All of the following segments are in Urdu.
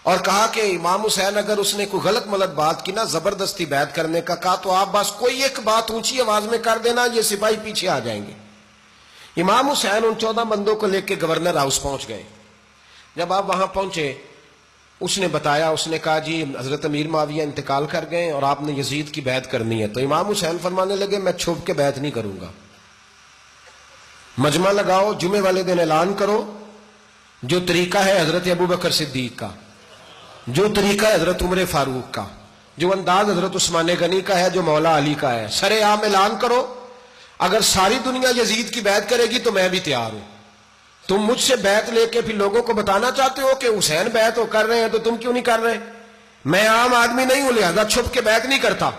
اور کہا کہ امام حسین اگر اس نے کوئی غلط ملت بات کی نا، زبردستی بیعت کرنے کا کہا، تو آپ بس کوئی ایک بات اونچی آواز میں کر دینا، یہ سپاہی پیچھے آ جائیں گے۔ امام حسین ان 14 بندوں کو لے کے گورنر ہاؤس پہنچ گئے۔ جب آپ وہاں پہنچے، اس نے بتایا، اس نے کہا جی حضرت امیر معاویہ انتقال کر گئے اور آپ نے یزید کی بیعت کرنی ہے۔ تو امام حسین فرمانے لگے میں چھپ کے بیعت نہیں کروں گا، مجمع لگاؤ، جمعے والے دن اعلان کرو، جو طریقہ ہے حضرت ابوبکر صدیق کا، جو طریقہ ہے حضرت عمر فاروق کا، جو انداز حضرت عثمان غنی کا ہے، جو مولا علی کا ہے، سر عام اعلان کرو، اگر ساری دنیا یزید کی بیعت کرے گی تو میں بھی تیار ہوں۔ تم مجھ سے بیعت لے کے پھر لوگوں کو بتانا چاہتے ہو کہ حسین بیعت ہو کر رہے ہیں تو تم کیوں نہیں کر رہے؟ میں عام آدمی نہیں ہوں، لہذا چھپ کے بیعت نہیں کرتا۔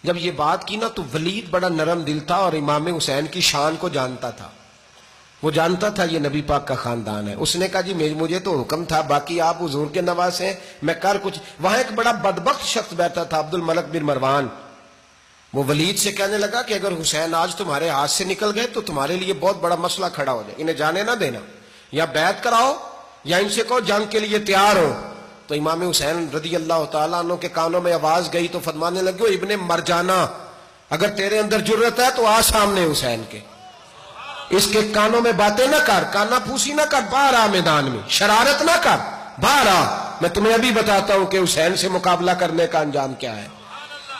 جب یہ بات کی نا تو ولید بڑا نرم دل تھا اور امام حسین کی شان کو جانتا تھا، وہ جانتا تھا یہ نبی پاک کا خاندان ہے۔ اس نے کہا جی مجھے تو حکم تھا، باقی آپ حضور کے نواز ہیں، میں کر کچھ۔ وہاں ایک بڑا بدبخت شخص بیٹھا تھا، عبد الملک بن مروان، وہ ولید سے کہنے لگا کہ اگر حسین آج تمہارے ہاتھ سے نکل گئے تو تمہارے لیے بہت بڑا مسئلہ کھڑا ہو جائے، انہیں جانے نہ دینا، یا بیعت کراؤ یا ان سے کہو جنگ کے لیے تیار ہو۔ تو امام حسین رضی اللہ تعالیٰ عنہ کے کانوں میں آواز گئی تو فرمانے لگے ابن مرجانہ، اگر تیرے اندر جرت ہے تو آ سامنے حسین کے، اس کے کانوں میں باتیں نہ کر، کانا پھوسی نہ کر، باہر آ میدان میں، شرارت نہ کر، باہر آ، میں تمہیں ابھی بتاتا ہوں کہ حسین سے مقابلہ کرنے کا انجام کیا ہے۔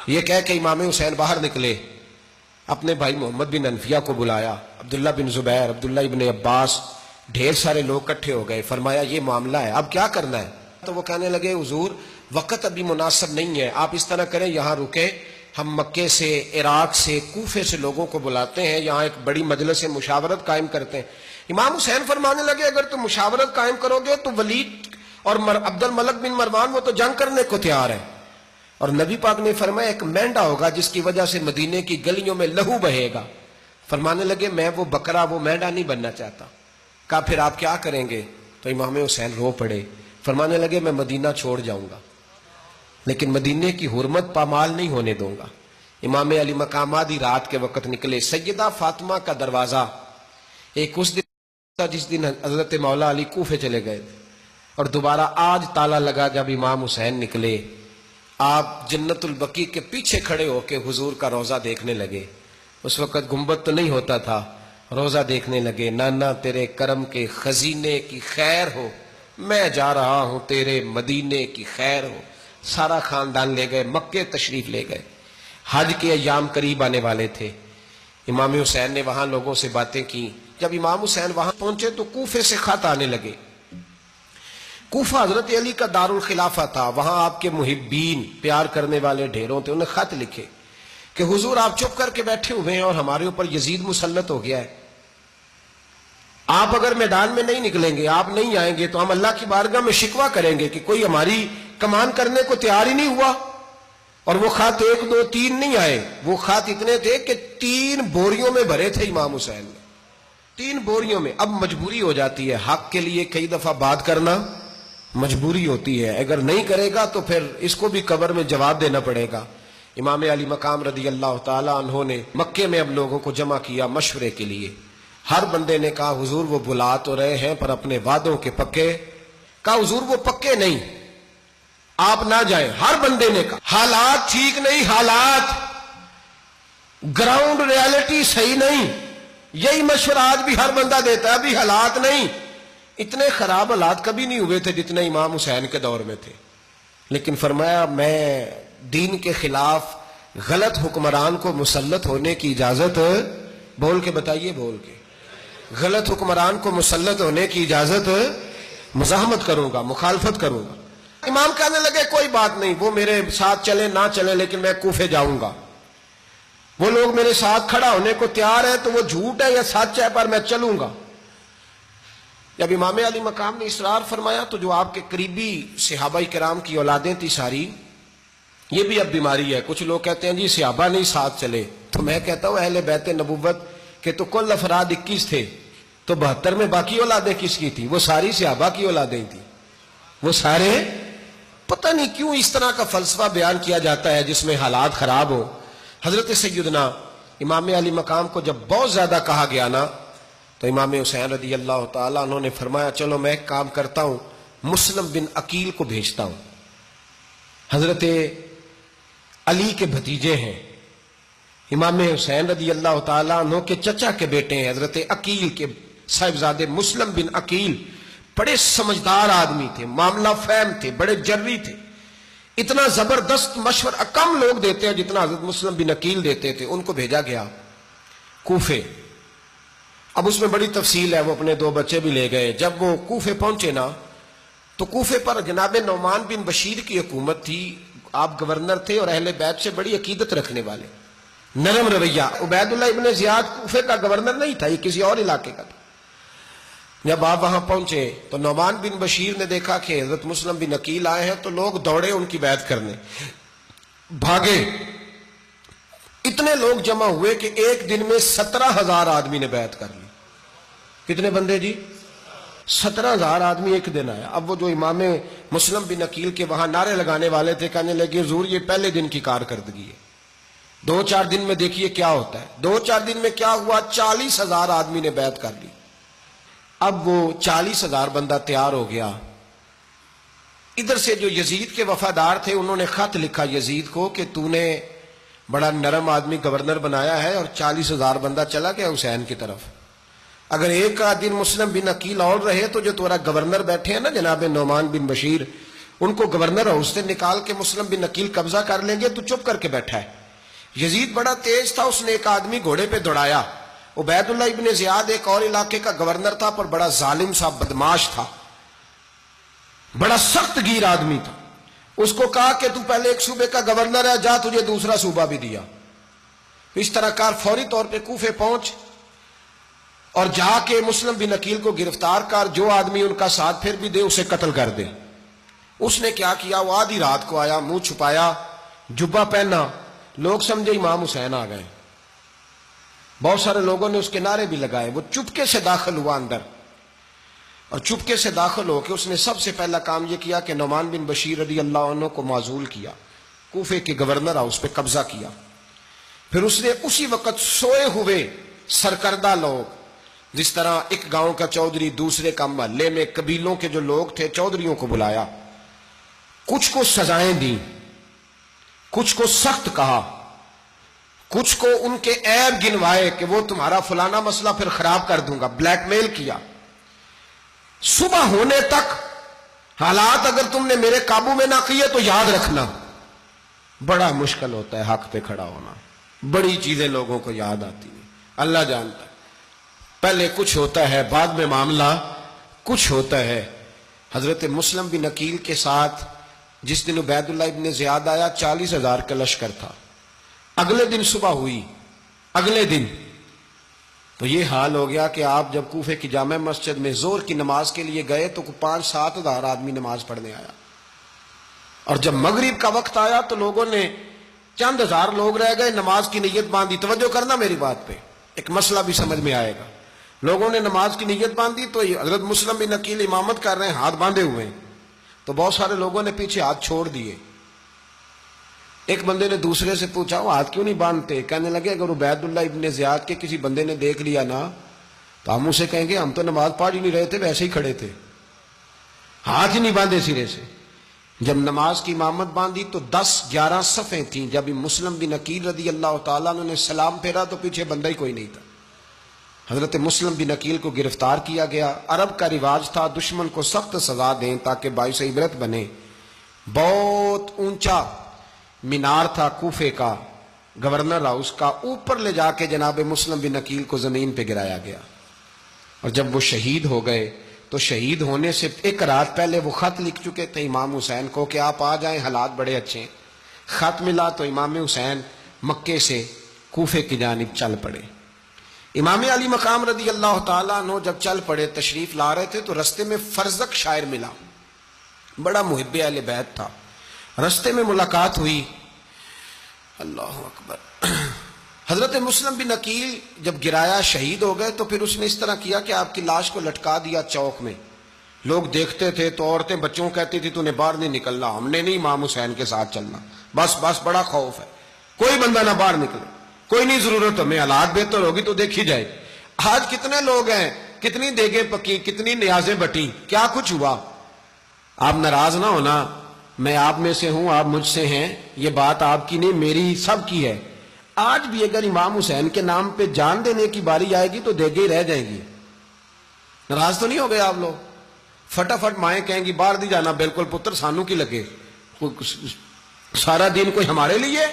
یہ کہہ کہ امام حسین باہر نکلے، اپنے بھائی محمد بن انفیہ کو بلایا، عبداللہ بن زبیر، عبداللہ ابن عباس، ڈھیر سارے لوگ کٹھے ہو گئے۔ فرمایا یہ معاملہ ہے، اب کیا کرنا ہے؟ تو وہ کہنے لگے حضور وقت ابھی مناسب نہیں ہے، آپ اس طرح کریں یہاں رکے، ہم مکے سے، عراق سے، کوفے سے لوگوں کو بلاتے ہیں، یہاں ایک بڑی مجلس مشاورت قائم کرتے ہیں۔ امام حسین فرمانے لگے اگر تم مشاورت قائم کرو گے تو ولید اور عبد الملک بن مروان وہ تو جنگ کرنے کو تیار ہے، اور نبی پاک نے فرمایا ایک مینڈا ہوگا جس کی وجہ سے مدینے کی گلیوں میں لہو بہے گا۔ فرمانے لگے میں وہ بکرا، وہ مینڈا نہیں بننا چاہتا۔ کہا پھر آپ کیا کریں گے؟ تو امام حسین رو پڑے، فرمانے لگے میں مدینہ چھوڑ جاؤں گا لیکن مدینے کی حرمت پامال نہیں ہونے دوں گا۔ امام علی مقام آدھی رات کے وقت نکلے، سیدہ فاطمہ کا دروازہ ایک اس دن تھا جس دن حضرت مولا علی کوفے چلے گئے تھے، اور دوبارہ آج تالا لگا جب امام حسین نکلے۔ آپ جنت البقیع کے پیچھے کھڑے ہو کے حضور کا روضہ دیکھنے لگے، اس وقت گنبد تو نہیں ہوتا تھا، روضہ دیکھنے لگے۔ نانا تیرے کرم کے خزینے کی خیر ہو، میں جا رہا ہوں تیرے مدینے کی خیر ہو۔ سارا خاندان لے گئے، مکے تشریف لے گئے، حج کے ایام قریب آنے والے تھے۔ امام حسین نے وہاں لوگوں سے باتیں کی۔ جب امام حسین وہاں پہنچے تو کوفے سے خط آنے لگے۔ کوفہ حضرت علی کا دارالخلافہ تھا، وہاں آپ کے محبین، پیار کرنے والے ڈھیروں تھے، انہیں خط لکھے کہ حضور آپ چپ کر کے بیٹھے ہوئے ہیں اور ہمارے اوپر یزید مسلط ہو گیا ہے، آپ اگر میدان میں نہیں نکلیں گے، آپ نہیں آئیں گے تو ہم اللہ کی بارگاہ میں شکوہ کریں گے کہ کوئی ہماری کمان کرنے کو تیار ہی نہیں ہوا۔ اور وہ خط 1 2 3 نہیں آئے، وہ خط اتنے تھے کہ 3 بوریوں میں بھرے تھے امام حسین نے، 3 بوریوں میں۔ اب مجبوری ہو جاتی ہے، حق کے لیے کئی دفعہ بات کرنا مجبوری ہوتی ہے، اگر نہیں کرے گا تو پھر اس کو بھی قبر میں جواب دینا پڑے گا۔ امام علی مقام رضی اللہ تعالیٰ عنہ نے مکے میں اب لوگوں کو جمع کیا مشورے کے لیے۔ ہر بندے نے کہا حضور وہ بلا تو رہے ہیں پر اپنے وعدوں کے پکے۔ کہا حضور وہ پکے نہیں، آپ نہ جائیں۔ ہر بندے نے کہا حالات ٹھیک نہیں، حالات گراؤنڈ ریالٹی صحیح نہیں، یہی مشورہ آج بھی ہر بندہ دیتا ہے، ابھی حالات نہیں۔ اتنے خراب حالات کبھی نہیں ہوئے تھے جتنے امام حسین کے دور میں تھے، لیکن فرمایا میں دین کے خلاف غلط حکمران کو مسلط ہونے کی اجازت، بول کے بتائیے، بول کے، غلط حکمران کو مسلط ہونے کی اجازت، مزاحمت کروں گا، مخالفت کروں گا۔ امام کہنے لگے کوئی بات نہیں، وہ میرے ساتھ چلے نہ چلے لیکن میں کوفے جاؤں گا، وہ لوگ میرے ساتھ کھڑا ہونے کو تیار ہے تو وہ جھوٹ ہے یا سچ ہے پر میں چلوں گا۔ جب امام علی مقام نے اصرار فرمایا تو جو آپ کے قریبی صحابہ کرام کی اولادیں تھی ساری، یہ بھی اب بیماری ہے، کچھ لوگ کہتے ہیں جی صحابہ نہیں ساتھ چلے، تو میں کہتا ہوں اہل بیت نبوت کے تو کل افراد 21 تھے، تو 72 میں باقی اولادیں کس کی تھی؟ وہ ساری صحابہ کی اولادیں تھیں، وہ سارے۔ پتہ نہیں کیوں اس طرح کا فلسفہ بیان کیا جاتا ہے جس میں حالات خراب ہو۔ حضرت سیدنا امام علی مقام کو جب بہت زیادہ کہا گیا نا تو امام حسین رضی اللہ تعالیٰ انہوں نے فرمایا چلو میں ایک کام کرتا ہوں، مسلم بن عقیل کو بھیجتا ہوں. حضرت علی کے بھتیجے ہیں, امام حسین رضی اللہ تعالیٰ عنہ کے چچا کے بیٹے ہیں, حضرت عقیل کے صاحبزادے مسلم بن عقیل. بڑے سمجھدار آدمی تھے, معاملہ فہم تھے, بڑے جری تھے. اتنا زبردست مشورہ کم لوگ دیتے ہیں جتنا حضرت مسلم بن عقیل دیتے تھے. ان کو بھیجا گیا کوفے. اب اس میں بڑی تفصیل ہے, وہ اپنے 2 بچے بھی لے گئے. جب وہ کوفے پہنچے نا تو کوفے پر جناب نعمان بن بشیر کی حکومت تھی. آپ گورنر تھے اور اہل بیت سے بڑی عقیدت رکھنے والے, نرم رویہ. عبید اللہ ابن زیاد کوفے کا گورنر نہیں تھا, یہ کسی اور علاقے کا تھا. جب آپ وہاں پہنچے تو نعمان بن بشیر نے دیکھا کہ حضرت مسلم بن عقیل آئے ہیں, تو لوگ دوڑے ان کی بیعت کرنے, بھاگے. اتنے لوگ جمع ہوئے کہ ایک دن میں 17,000 آدمی نے بیعت کر لی. کتنے بندے جی؟ 17,000 آدمی ایک دن آیا. اب وہ جو امام مسلم بن عقیل کے وہاں نعرے لگانے والے تھے, کہنے لگے حضور یہ پہلے دن کی کارکردگی ہے, 2-4 دن میں دیکھیے کیا ہوتا ہے. 2-4 دن میں کیا ہوا, 40,000 آدمی نے بیعت کر لی. اب وہ 40,000 بندہ تیار ہو گیا. ادھر سے جو یزید کے وفادار تھے انہوں نے خط لکھا یزید کو کہ تو نے بڑا نرم آدمی گورنر بنایا ہے اور 40,000 بندہ چلا گیا حسین کی طرف. اگر ایک دن مسلم بن عقیل اور رہے تو جو تمہارا گورنر بیٹھے ہیں نا جناب نعمان بن بشیر, ان کو گورنر ہاؤس سے نکال کے مسلم بن عقیل قبضہ کر لیں گے. تو چپ کر کے بیٹھا ہے. یزید بڑا تیز تھا, اس نے ایک آدمی گھوڑے پہ دوڑایا. عبید اللہ ابن زیاد ایک اور علاقے کا گورنر تھا, پر بڑا ظالم سا بدماش تھا, بڑا سخت گیر آدمی تھا. اس کو کہا کہ تو پہلے ایک صوبے کا گورنر ہے, جا تجھے دوسرا صوبہ بھی دیا. اس طرح کار فوری طور پہ کوفے پہنچ اور جا کے مسلم بن عقیل کو گرفتار کر, جو آدمی ان کا ساتھ پھر بھی دے اسے قتل کر دے. اس نے کیا کیا, وہ آدھی رات کو آیا, منہ چھپایا, جبہ پہنا, لوگ سمجھے امام حسین آ گئے. بہت سارے لوگوں نے اس کے نعرے بھی لگائے. وہ چپکے سے داخل ہوا اندر, اور چپکے سے داخل ہو کے اس نے سب سے پہلا کام یہ کیا کہ نعمان بن بشیر رضی اللہ عنہ کو معزول کیا, کوفے کے گورنر ہاؤس پہ قبضہ کیا. پھر اس نے اسی وقت سوئے ہوئے سرکردہ لوگ, جس طرح ایک گاؤں کا چودھری دوسرے کا محلے میں قبیلوں کے جو لوگ تھے چودھریوں کو بلایا, کچھ کو سزائیں دیں, کچھ کو سخت کہا, کچھ کو ان کے عیب گنوائے کہ وہ تمہارا فلانا مسئلہ پھر خراب کر دوں گا, بلیک میل کیا. صبح ہونے تک حالات اگر تم نے میرے قابو میں نہ کیے تو یاد رکھنا بڑا مشکل ہوتا ہے حق پہ کھڑا ہونا. بڑی چیزیں لوگوں کو یاد آتی ہیں, اللہ جانتا ہے. پہلے کچھ ہوتا ہے, بعد میں معاملہ کچھ ہوتا ہے. حضرت مسلم بن عقیل کے ساتھ جس دن عبید اللہ ابن زیاد آیا 40,000 کا لشکر تھا. اگلے دن صبح ہوئی, اگلے دن تو یہ حال ہو گیا کہ آپ جب کوفے کی جامع مسجد میں زور کی نماز کے لیے گئے تو 5-7 ہزار آدمی نماز پڑھنے آیا, اور جب مغرب کا وقت آیا تو لوگوں نے چند ہزار لوگ رہ گئے, نماز کی نیت باندھی. توجہ کرنا میری بات پہ, ایک مسئلہ بھی سمجھ میں آئے گا. لوگوں نے نماز کی نیت باندھی تو حضرت مسلم بن عقیل امامت کر رہے ہیں, ہاتھ باندھے ہوئے ہیں, تو بہت سارے لوگوں نے پیچھے ہاتھ چھوڑ دیے. ایک بندے نے دوسرے سے پوچھا وہ ہاتھ کیوں نہیں باندھتے؟ کہنے لگے اگر عبید اللہ ابن زیاد کے کسی بندے نے دیکھ لیا نا تو ہم اسے کہیں گے ہم تو نماز پڑھ ہی نہیں رہے تھے, ویسے ہی کھڑے تھے, ہاتھ ہی نہیں باندھے سرے سے. جب نماز کی امامت باندھی تو 10-11 صفیں تھیں. جب مسلم بن عقیل رضی اللہ تعالیٰ نے سلام پھیرا تو پیچھے بندہ ہی کوئی نہیں تھا. حضرت مسلم بن عقیل کو گرفتار کیا گیا. عرب کا رواج تھا دشمن کو سخت سزا دیں تاکہ باعث عبرت بنے. بہت اونچا مینار تھا کوفے کا, گورنر ہاؤس کا, اوپر لے جا کے جناب مسلم بن عقیل کو زمین پہ گرایا گیا. اور جب وہ شہید ہو گئے تو شہید ہونے سے ایک رات پہلے وہ خط لکھ چکے تھے امام حسین کو کہ آپ آ جائیں, حالات بڑے اچھے ہیں. خط ملا تو امام حسین مکے سے کوفے کی جانب چل پڑے. امام علی مقام رضی اللہ تعالیٰ عنہ جب چل پڑے تشریف لا رہے تھے تو رستے میں فرزق شاعر ملا, بڑا محب اہل بیت تھا. رستے میں ملاقات ہوئی, اللہ اکبر. حضرت مسلم بن عقیل جب گرایا شہید ہو گئے تو پھر اس نے اس طرح کیا کہ آپ کی لاش کو لٹکا دیا چوک میں. لوگ دیکھتے تھے تو عورتیں بچوں کہتی تھی تو نے باہر نہیں نکلنا, ہم نے نہیں امام حسین کے ساتھ چلنا, بس بڑا خوف ہے, کوئی بندہ نہ باہر نکلے, کوئی نہیں ضرورت ہمیں, حالات بہتر ہوگی تو دیکھی جائے. آج کتنے لوگ ہیں, کتنی دیگیں پکی, کتنی نیازیں بٹی, کیا کچھ ہوا. آپ ناراض نہ ہونا، میں آپ میں سے ہوں، آپ مجھ سے ہیں، یہ بات آپ کی نہیں میری سب کی ہے۔ آج بھی اگر امام حسین کے نام پہ جان دینے کی باری آئے گی تو دیگے ہی رہ جائیں گی۔ ناراض تو نہیں ہو گئے آپ لوگ؟ فٹافٹ مائیں کہیں گی باہر دی جانا، بالکل پتر سانو کی لگے، سارا دن کوئی ہمارے لیے؟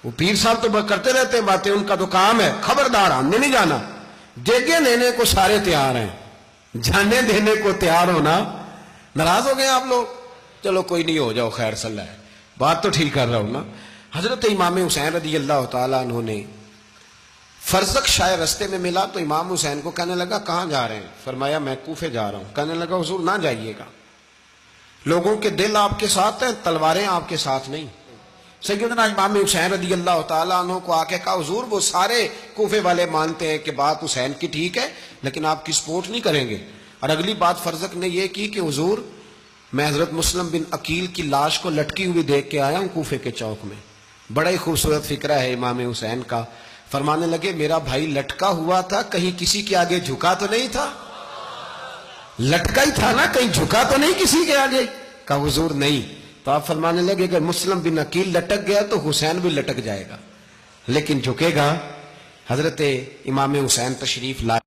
وہ پیر صاحب تو کرتے رہتے ہیں باتیں، ان کا تو کام ہے، خبردار ہم نے نہیں جانا۔ دیگے دینے کو سارے تیار ہیں، جانے دینے کو تیار ہونا۔ ناراض ہو گئے آپ لوگ؟ چلو کوئی نہیں، ہو جاؤ، خیر صلی اللہ ہے، بات تو ٹھیک کر رہا ہوں نا۔ حضرت امام حسین رضی اللہ تعالیٰ عنہ نے فرزق شاہ رستے میں ملا تو امام حسین کو کہنے لگا کہاں جا رہے ہیں؟ فرمایا میں کوفے جا رہا ہوں۔ کہنے لگا حضور نہ جائیے گا، لوگوں کے دل آپ کے ساتھ ہیں، تلواریں آپ کے ساتھ نہیں۔ سیدنا امام حسین رضی اللہ تعالیٰ عنہ کو آ کے کہا حضور وہ سارے کوفے والے مانتے ہیں کہ بات حسین کی ٹھیک ہے لیکن آپ کی سپورٹ نہیں کریں گے۔ اور اگلی بات فرزق نے یہ کی کہ حضور میں حضرت مسلم بن عقیل کی لاش کو لٹکی ہوئی دیکھ کے آیا ہوں کوفے کے چوک میں، بڑا ہی خوبصورت فکرہ ہے امام حسین کا۔ فرمانے لگے میرا بھائی لٹکا ہوا تھا، کہیں کسی کے آگے جھکا تو نہیں تھا؟ لٹکا ہی تھا نا، کہیں جھکا تو نہیں کسی کے آگے؟ کہا حضور نہیں۔ تو آپ فرمانے لگے اگر مسلم بن عقیل لٹک گیا تو حسین بھی لٹک جائے گا، لیکن جھکے گا۔ حضرت امام حسین تشریف لائے۔